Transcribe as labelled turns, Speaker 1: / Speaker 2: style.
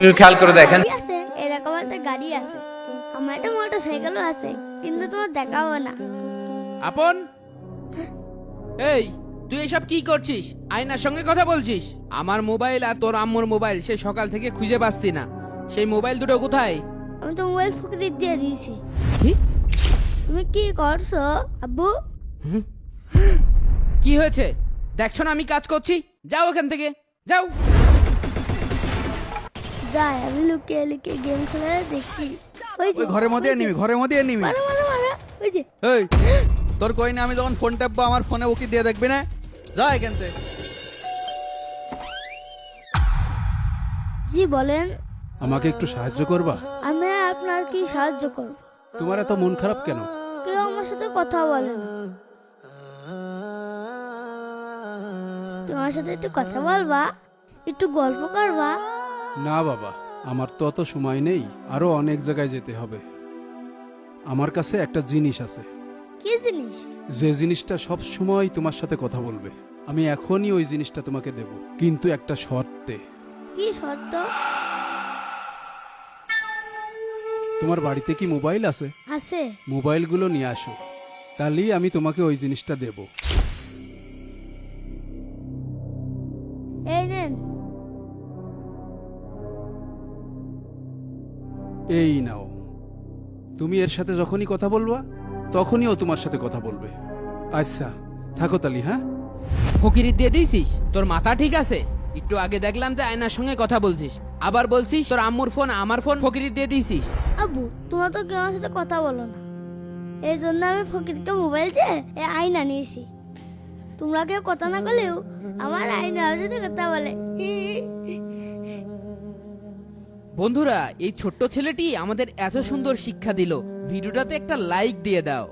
Speaker 1: একটু খেয়াল করে দেখেন।
Speaker 2: গাড়ি আছে, এরকম একটা গাড়ি আছে, আমার একটা মোটরসাইকেলও আছে, কিন্তু তোমার দেখাবো না।
Speaker 3: আপন, এই তুই এসব কি করছিস? আয়নার সঙ্গে কথা বলছিস? আমার মোবাইল আর তোর আম্মুর মোবাইল সে সকাল থেকে খুঁজে পাচ্ছি না। সেই মোবাইল দুটো কোথায়?
Speaker 2: আমি তো মোবাইল ফুকরি দিয়ে দিয়েছি।
Speaker 3: কি?
Speaker 2: তুমি কি করছো আব্বু?
Speaker 3: কি হয়েছে? দেখছো না আমি কাজ করছি? যাও এখান থেকে, যাও।
Speaker 2: যাই আমি লুকিয়ে লুকিয়ে গেম খেলে দেখি। ওই যে
Speaker 4: ওই ঘরের মধ্যে নিবি, ঘরের মধ্যে নিবি।
Speaker 2: মারো মারো মারো, ওই যে
Speaker 4: এই তোর কই না আমি যখন ফোন টেপবো আমার ফোনে ওকে দিয়ে দেখবি না? যা এখান থেকে।
Speaker 2: জি বলেন।
Speaker 5: আমাকে একটু সাহায্য করবা?
Speaker 2: আমি আপনার কি সাহায্য করব?
Speaker 5: তোমার এত মন খারাপ কেন?
Speaker 2: কেউ আমার সাথে কথা বলে না। তোমার সাথে একটু কথা বলবা, একটু গল্প করবা।
Speaker 5: না বাবা, আমার তো অত সময় নেই, আরো অনেক জায়গায় যেতে হবে। আমার কাছে একটা জিনিস আছে,
Speaker 2: কি জিনিস?
Speaker 5: যে জিনিসটা সব সময় তোমার সাথে কথা বলবে। আমি এখনই ওই জিনিসটা তোমাকে দেব, কিন্তু একটা শর্তে।
Speaker 2: কি শর্ত?
Speaker 5: তোমার বাড়িতে কি মোবাইল আছে?
Speaker 2: আছে।
Speaker 5: মোবাইলগুলো নিয়ে আসো, তাহলেই আমি তোমাকে ওই জিনিসটা দেব।
Speaker 2: এই নেন।
Speaker 5: এই নাও, তুমি এর সাথে যখনই কথা বলবা তখনই ও তোমার সাথে কথা বলবে। আচ্ছা থাকো তালি, হ্যাঁ?
Speaker 3: ফকিরি দিয়ে দিয়েছিস? তোর মাথা ঠিক আছে? একটু আগে দেখলাম যে আয়নার সঙ্গে কথা বলছিস, আবার বলছিস তোর আম্মুর ফোন আমার ফোন ফকিরি দিয়ে দিয়েছিস।
Speaker 2: আব্বু তোমরা তো কেউ আমার সাথে কথা বলো না, এই জন্য আমি ফকিরকে মোবাইল দিয়ে এই আয়না নিয়েছি। তোমরা কেউ কথা না বলেও আমার আয়না সাথে কথা বলে।
Speaker 3: বন্ধুরা, এই ছোট্ট ছেলেটি আমাদের এত সুন্দর শিক্ষা দিল। ভিডিওটাতে একটা লাইক দিয়ে দাও।